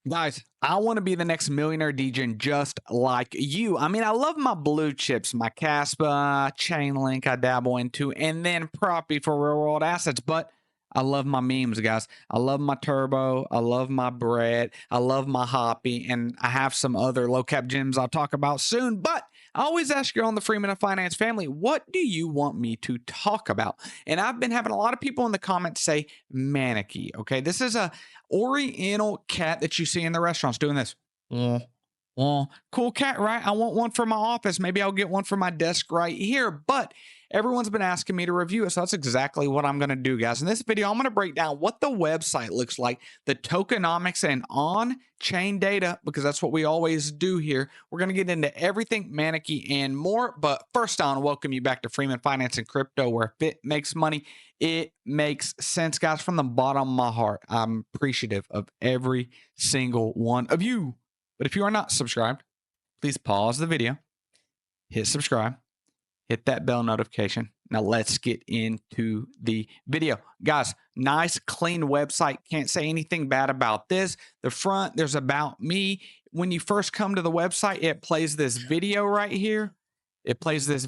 Guys, I want to be the next millionaire DJ just like you. I mean, I love my blue chips, my Caspa, Chainlink, I dabble into, and then Proppy for real world assets. But I love my memes, guys. I love my Turbo. I love my bread. I love my Hoppy. And I have some other low cap gems I'll talk about soon. But I always ask you on the Freeman of Finance family, what do you want me to talk about? And I've been having a lot of people in the comments say Maneki. Okay. This is a Oriental cat that you see in the restaurants doing this. Cool cat, right? I want one for my office. Maybe I'll get one for my desk right here. But everyone's been asking me to review it. So that's exactly what I'm going to do, guys. In this video, I'm going to break down what the website looks like, the tokenomics and on-chain data, because that's what we always do here. We're going to get into everything Maneki and more. But first, I want to welcome you back to Freeman Finance and Crypto, where if it makes money, it makes sense, guys. From the bottom of my heart, I'm appreciative of every single one of you. But if you are not subscribed, please pause the video, hit subscribe, hit that bell notification. Now let's get into the video. Guys, nice, clean website. Can't say anything bad about this. The front, there's about me. When you first come to the website, it plays this video right here. Guys. It's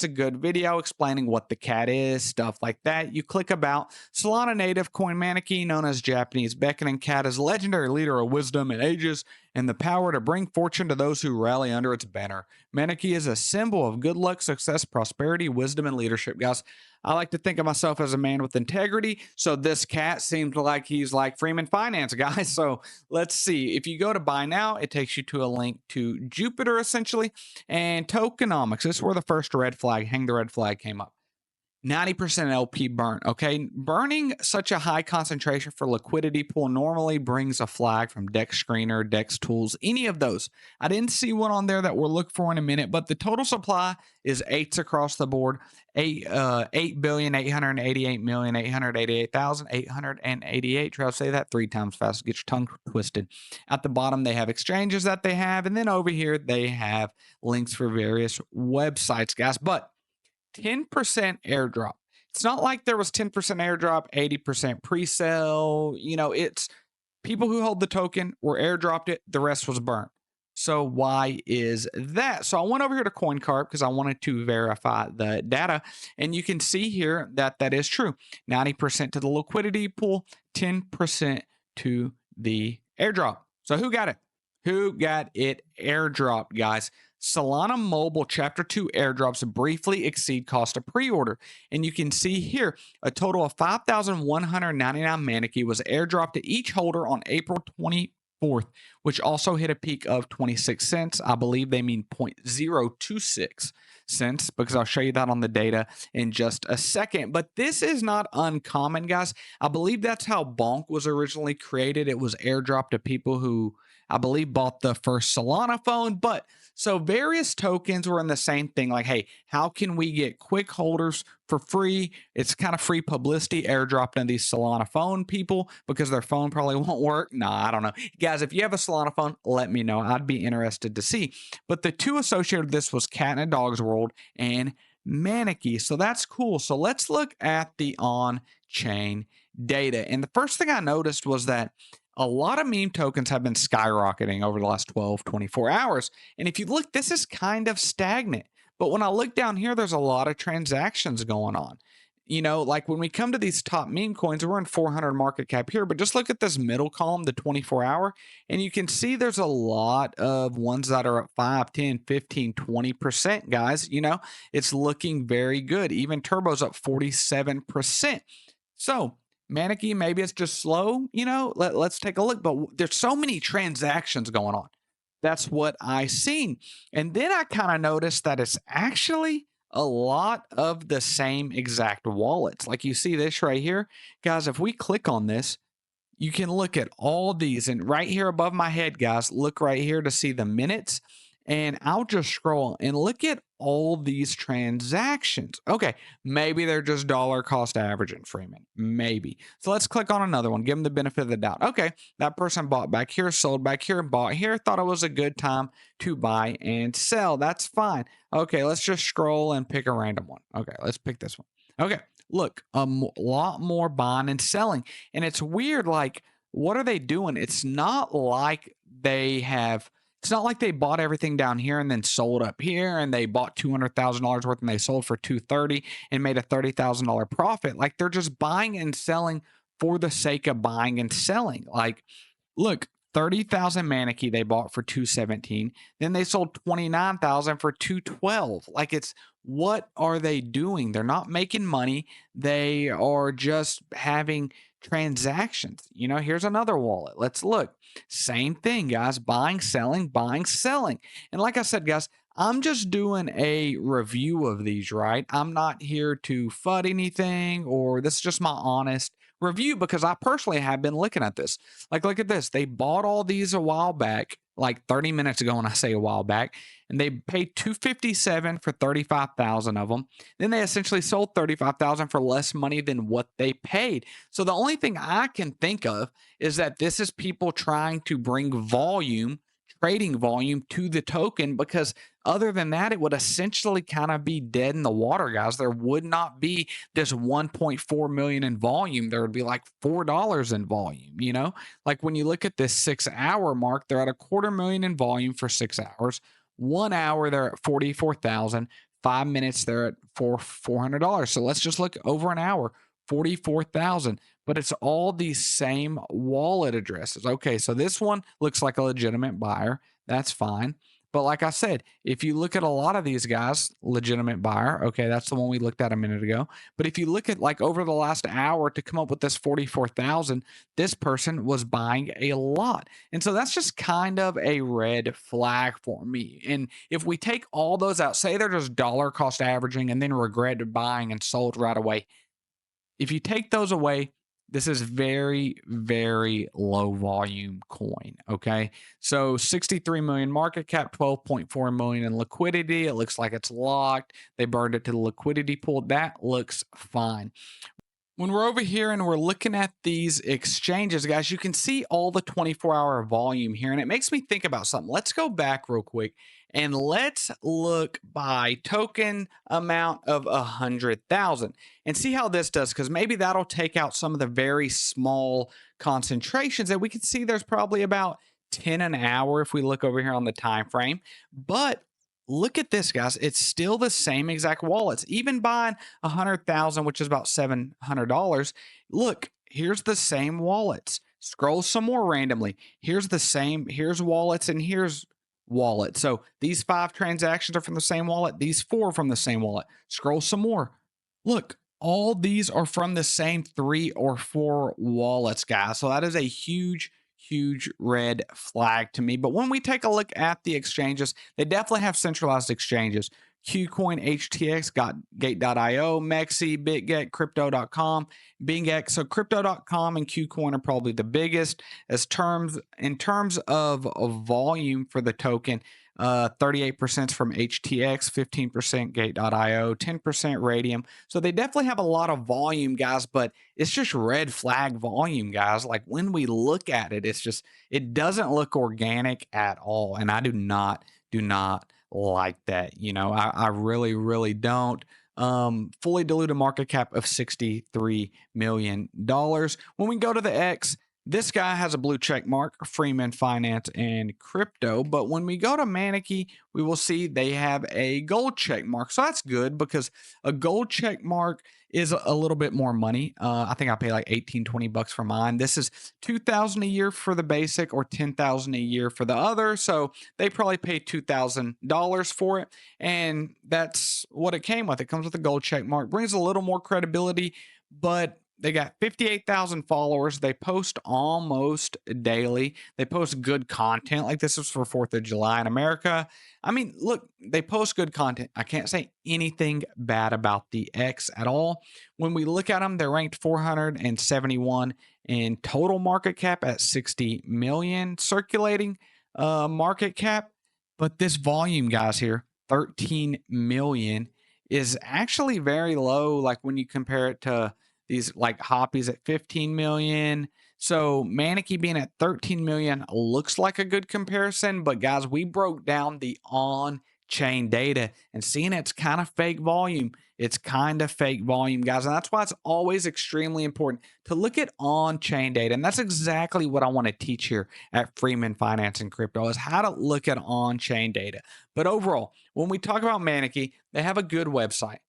a good video explaining what the cat is, stuff like that. You click about. Solana native coin Maneki, known as Japanese beckoning cat, is a legendary leader of wisdom and ages and the power to bring fortune to those who rally under its banner. Maneki is a symbol of good luck, success, prosperity, wisdom, and leadership. Guys, I like to think of myself as a man with integrity. So this cat seems like he's like Freeman Finance, guys. So let's see. If you go to buy now, it takes you to a link to Jupiter, essentially, and tokenomics. This is where the first red flag, hang the red flag, came up. 90% LP burn. Okay. Burning such a high concentration for liquidity pool normally brings a flag from Dex Screener, Dex Tools, any of those. I didn't see one on there that we'll look for in a minute, but the total supply is eights across the board. 8,888,888,888. Try to say that 3 times fast. Get your tongue twisted. At the bottom, they have exchanges that they have. And then over here, they have links for various websites, guys. But 10% airdrop. It's not like there was 10% airdrop, 80% pre-sale. You know, it's people who hold the token were airdropped it, the rest was burnt. So why is that? So I went over here to CoinCarp because I wanted to verify the data. And you can see here that that is true. 90% to the liquidity pool, 10% to the airdrop. So who got it? Who got it airdropped, guys? Solana Mobile Chapter 2 airdrops briefly exceed cost of pre-order. And you can see here, a total of 5,199 Maneki was airdropped to each holder on April 24th, which also hit a peak of 26 cents. I believe they mean 0.026 cents because I'll show you that on the data in just a second. But this is not uncommon, guys. I believe that's how Bonk was originally created. It was airdropped to people who I believe bought the first Solana phone. But so various tokens were in the same thing. Like, hey, how can we get quick holders for free? It's kind of free publicity airdropped in these Solana phone people because their phone probably won't work. Nah, I don't know. Guys, if you have a Solana phone, let me know. I'd be interested to see. But the two associated with this was Cat in a Dog's World and Maneki. So that's cool. So let's look at the on-chain data. And the first thing I noticed was that a lot of meme tokens have been skyrocketing over the last 12, 24 hours. And if you look, this is kind of stagnant. But when I look down here, there's a lot of transactions going on. You know, like when we come to these top meme coins, we're in 400 market cap here, but just look at this middle column, the 24 hour, and you can see there's a lot of ones that are at 5, 10, 15, 20%, guys. You know, it's looking very good. Even Turbo's up 47%. So, Maneki, maybe it's just slow, you know, let's take a look. But there's so many transactions going on. That's what I seen. And then I kind of noticed that it's actually a lot of the same exact wallets. Like you see this right here. Guys, if we click on this, you can look at all these. And right here above my head, guys, look right here to see the minutes. And I'll just scroll and look at all these transactions. Okay, maybe they're just dollar cost averaging, Freeman. Maybe. So let's click on another one. Give them the benefit of the doubt. Okay, that person bought back here, sold back here, bought here, thought it was a good time to buy and sell. That's fine. Okay, let's just scroll and pick a random one. Okay, let's pick this one. Okay, look, lot more buying and selling. And it's weird, like, what are they doing? It's not like they bought everything down here and then sold up here, and they bought $200,000 worth and they sold for 230 and made a $30,000 profit. Like, they're just buying and selling for the sake of buying and selling. Like, look, 30,000 Maneki they bought for 217. Then they sold 29,000 for 212. Like, it's, what are they doing? They're not making money. They are just having transactions. Here's another wallet. Let's look. Same thing, guys. Buying, selling, buying, selling. And like I said, guys, I'm just doing a review of these, right? I'm not here to FUD anything, or this is just my honest review because I personally have been looking at this. Like, look at this. They bought all these a while back, like 30 minutes ago, when I say a while back, and they paid 257 for 35,000 of them. Then they essentially sold 35,000 for less money than what they paid. So the only thing I can think of is that this is people trying to bring volume, trading volume to the token, because other than that, it would essentially kind of be dead in the water, guys. There would not be this 1.4 million in volume. There would be like $4 in volume. Like, when you look at this 6 hour mark, they're at a quarter million in volume for 6 hours. 1 hour, they're at 44,000. 5 minutes, they're at $400. So let's just look over an hour, 44,000. But it's all these same wallet addresses. Okay, so this one looks like a legitimate buyer. That's fine. But like I said, if you look at a lot of these guys, legitimate buyer, okay, that's the one we looked at a minute ago. But if you look at, like, over the last hour to come up with this 44,000, this person was buying a lot. And so that's just kind of a red flag for me. And if we take all those out, say they're just dollar cost averaging and then regretted buying and sold right away. If you take those away, this is very, very low volume coin. Okay. So 63 million market cap, 12.4 million in liquidity. It looks like it's locked. They burned it to the liquidity pool. That looks fine. When we're over here and we're looking at these exchanges, guys, you can see all the 24-hour volume here, and it makes me think about something. Let's go back real quick and let's look by token amount of 100,000 and see how this does, because maybe that'll take out some of the very small concentrations that we can see. There's probably about 10 an hour if we look over here on the time frame. But look at this, guys. It's still the same exact wallets. Even buying 100,000, which is about $700. Look, here's the same wallets. Scroll some more randomly. Here's the same. Here's wallets and here's wallet. So these 5 transactions are from the same wallet. These 4 from the same wallet. Scroll some more. Look, all these are from the same 3 or 4 wallets, guys. So that is a huge, huge red flag to me. But when we take a look at the exchanges, they definitely have centralized exchanges. Qcoin, HTX, Gate.io, Mexi, BitGet, Crypto.com, BingX. So Crypto.com and Qcoin are probably the biggest. In terms of volume for the token, 38% from HTX, 15% Gate.io, 10% Radium. So they definitely have a lot of volume, guys, but it's just red flag volume, guys. Like, when we look at it, it doesn't look organic at all. And I do not like that. I really, really don't. Fully diluted market cap of $63 million. When we go to the X, this guy has a blue check mark, Freeman Finance and Crypto. But when we go to Maneki, we will see they have a gold check mark. So that's good, because a gold check mark is a little bit more money. I think I pay like 18, 20 bucks for mine. This is 2,000 a year for the basic, or 10,000 a year for the other. So they probably paid $2,000 for it. And that's what it came with. It comes with a gold check mark, brings a little more credibility, but they got 58,000 followers. They post almost daily. They post good content. Like, this is for 4th of July in America. I mean, look, they post good content. I can't say anything bad about the X at all. When we look at them, they're ranked 471 in total market cap at 60 million circulating market cap. But this volume, guys, here, 13 million, is actually very low. Like, when you compare it to these, like, Hoppy's at 15 million. So Maneki being at 13 million looks like a good comparison. But guys, we broke down the on chain data and seeing it's kind of fake volume. It's kind of fake volume, guys. And that's why it's always extremely important to look at on-chain data. And that's exactly what I want to teach here at Freeman Finance and Crypto is how to look at on-chain data. But overall, when we talk about Maneki, they have a good website.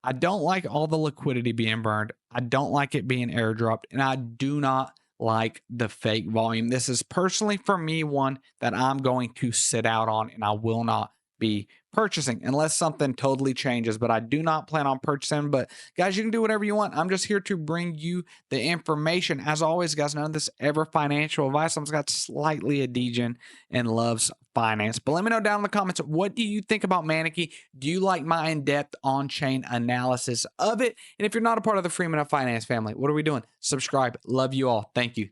I don't like all the liquidity being burned. I don't like it being airdropped, and I do not like the fake volume. This is personally for me one that I'm going to sit out on, and I will not be purchasing unless something totally changes. But I do not plan on purchasing. But guys, you can do whatever you want. I'm just here to bring you the information. As always, guys, none of this ever financial advice. I'm just got slightly a degen and loves finance. But let me know down in the comments, what do you think about Maneki? Do you like my in-depth on-chain analysis of it? And if you're not a part of the Freeman of Finance family, what are we doing? Subscribe. Love you all. Thank you.